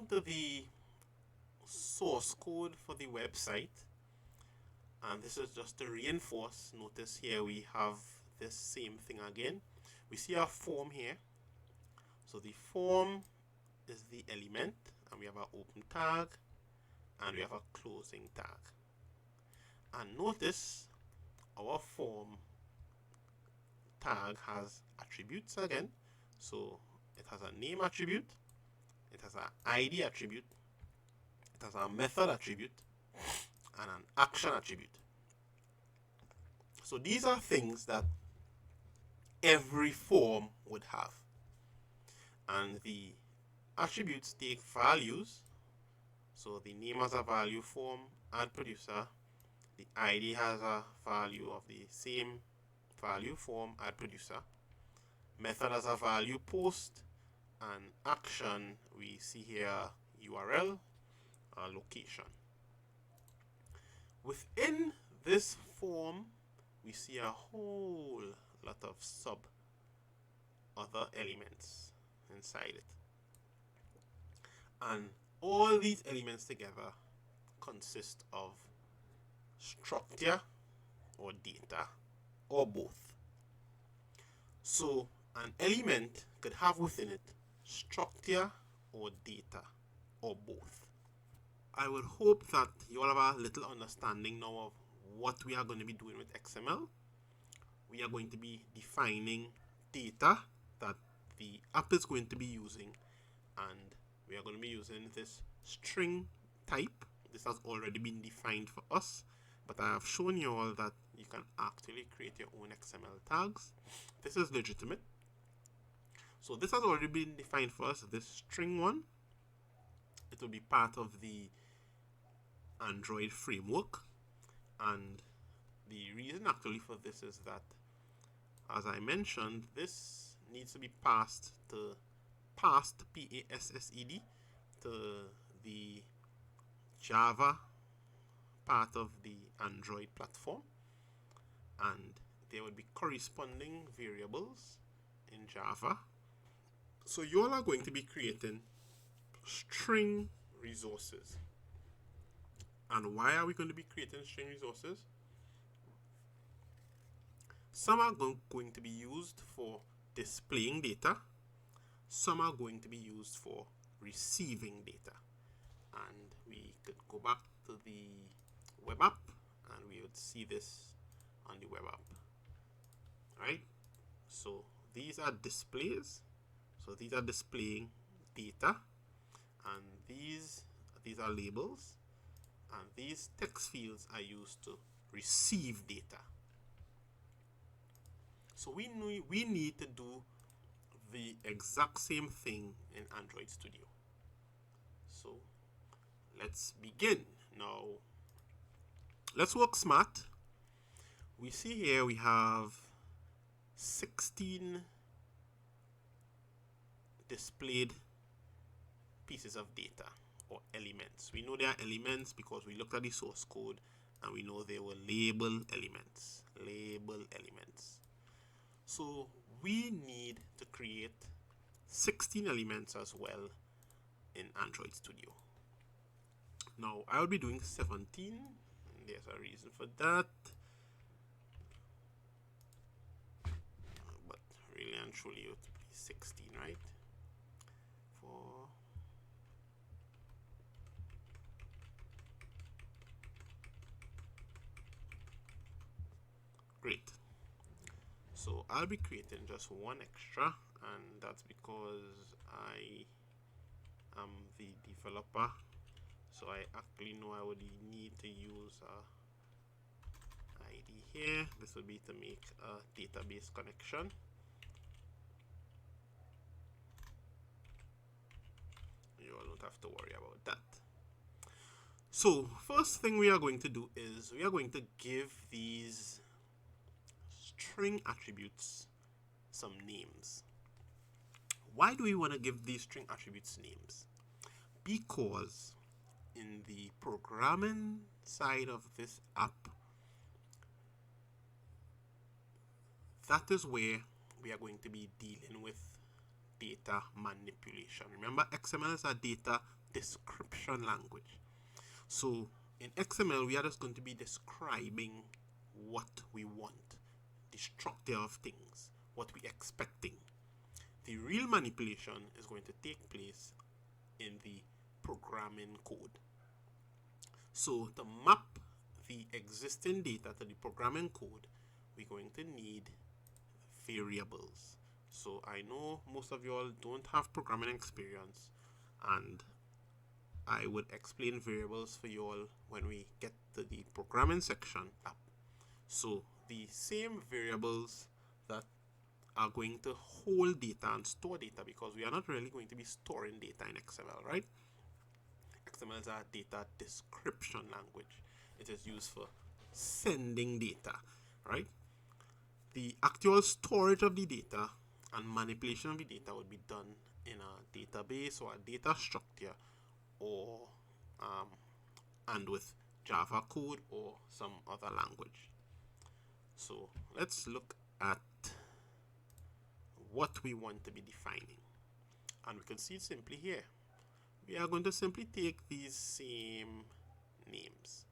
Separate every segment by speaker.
Speaker 1: to the source code for the website, and this is just to reinforce. Notice here we have this same thing again. We see our form here. So the form is the element, and we have our open tag and we have a closing tag. And notice our form tag has attributes again. So it has a name attribute, it has an ID attribute, it has a method attribute, and an action attribute. So these are things that every form would have. And the attributes take values. So the name has a value, form, add producer. The ID has a value of the same value, form, add producer. Method has a value, post. And action, we see here URL, location. Within this form, we see a whole lot of other elements inside it. And all these elements together consist of structure or data or both. So an element could have within it structure or data or both. I would hope that you all have a little understanding now of what we are going to be doing with XML. We are going to be defining data that the app is going to be using, and we are going to be using this string type. This has already been defined for us, but I have shown you all that you can actually create your own XML tags. This is legitimate. So this has already been defined for us, this string one. It will be part of the Android framework, and the reason actually for this is that, as I mentioned, this needs to be passed, P-A-S-S-E-D, to the Java part of the Android platform, and there would be corresponding variables in Java. So you all are going to be creating string resources. And why are we going to be creating string resources? Some are going to be used for displaying data. Some are going to be used for receiving data. And we could go back to the web app and we would see this on the web app. Right? So these are displays. So these are displaying data. And these are labels. And these text fields are used to receive data. So we need to do the exact same thing in Android Studio. So let's begin. Now, let's work smart. We see here we have 16 displayed pieces of data or elements. We know they are elements because we looked at the source code and we know they were label elements. So we need to create 16 elements as well in Android Studio. Now I will be doing 17. And there's a reason for that. But really and truly it would be 16, right? Great. So I'll be creating just one extra, and that's because I am the developer. So I actually know I would need to use a ID here. This will be to make a database connection. You all don't have to worry about that. So first thing we are going to do is we are going to give these string attributes some names. Why do we want to give these string attributes names? Because in the programming side of this app, that is where we are going to be dealing with data manipulation. Remember, XML is a data description language. So in XML, we are just going to be describing what we want, the structure of things, what we're expecting. The real manipulation is going to take place in the programming code. So to map the existing data to the programming code, we're going to need variables. So I know most of you all don't have programming experience, and I would explain variables for you all when we get to the programming section up. So the same variables that are going to hold data and store data, because we are not really going to be storing data in XML, right? XML is a data description language. It is used for sending data, right? The actual storage of the data and manipulation of the data would be done in a database or a data structure, or and with Java code or some other language. So let's look at what we want to be defining, and we can see it simply here. We are going to simply take these same names.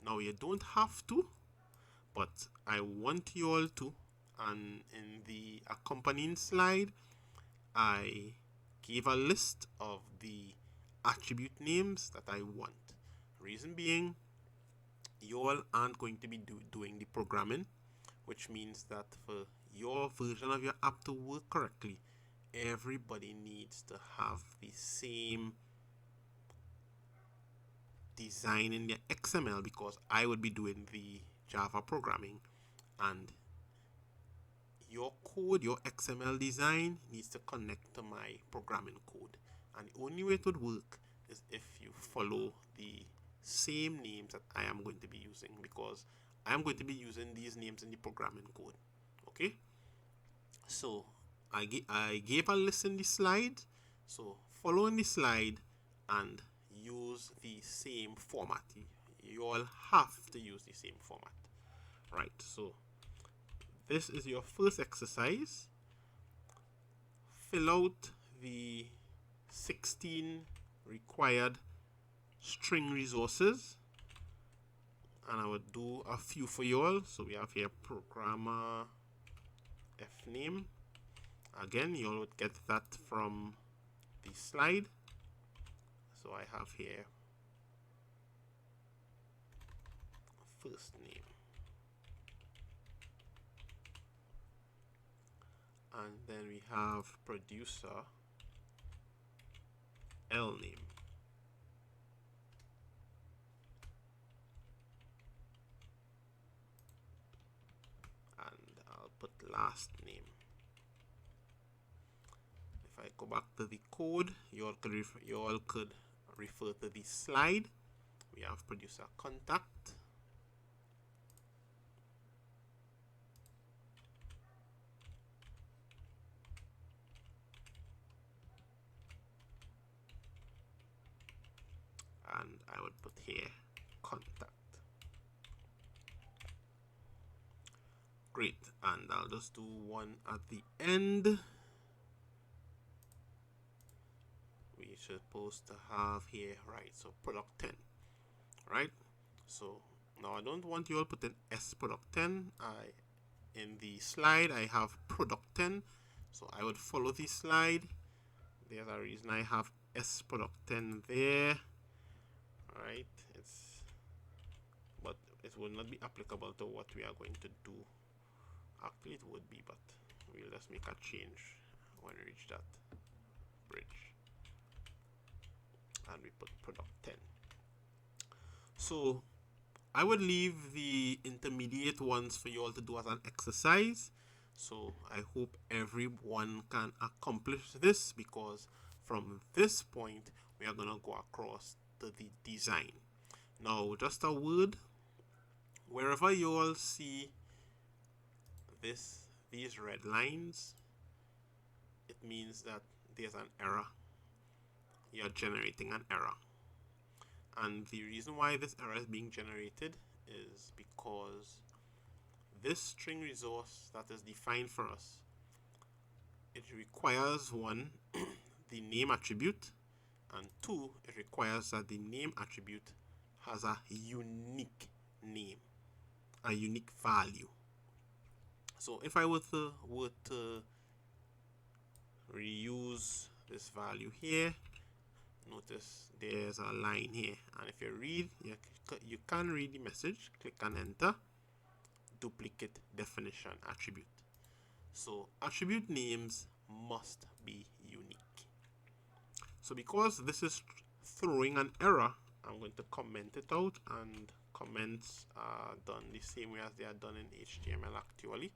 Speaker 1: Now you don't have to, but I want you all to, and in the accompanying slide I gave a list of the attribute names that I want. Reason being, you all aren't going to be doing the programming, which means that for your version of your app to work correctly, everybody needs to have the same design in the XML, because I would be doing the Java programming, and your code, your XML design needs to connect to my programming code. And the only way it would work is if you follow the same names that I am going to be using, because I am going to be using these names in the programming code. Okay? So I gave a list in the slide. So follow in the slide and use the same format. You all have to use the same format. Right, so this is your first exercise. Fill out the 16 required string resources, and I would do a few for you all. So we have here programmer fname. Again, you all would get that from the slide. So I have here first name, and then we have producer L name, and I'll put last name. If I go back to the code, you all could refer to the slide. We have producer contact, and I would put here contact. Great, and I'll just do one at the end. We're supposed to have here, right, so product 10, right? So now I don't want you all put in S product 10. In the slide I have product 10, so I would follow the slide. There's a reason I have S product 10 there, right? But it will not be applicable to what we are going to do. Actually it would be, but we'll just make a change when we reach that bridge, and we put product 10. So I would leave the intermediate ones for you all to do as an exercise. So I hope everyone can accomplish this, because from this point we are going to go across to the design. Now just a word, wherever you all see these red lines, it means that there's an error. You're generating an error. And the reason why this error is being generated is because this string resource that is defined for us, it requires one, the name attribute, And 2, it requires that the name attribute has a unique name, a unique value. So if I were to reuse this value here, notice there's a line here, and if you read, you can read the message, click and enter, duplicate definition attribute. So attribute names must be unique. So because this is throwing an error, I'm going to comment it out, and comments are done the same way as they are done in HTML actually.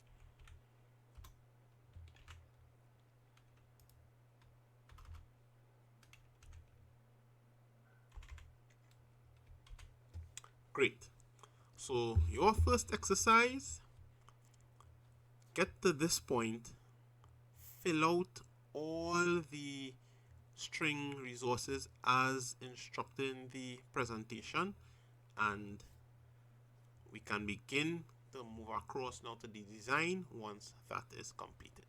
Speaker 1: Great. So your first exercise, get to this point, fill out all the string resources as instructed in the presentation, and we can begin to move across now to the design once that is completed.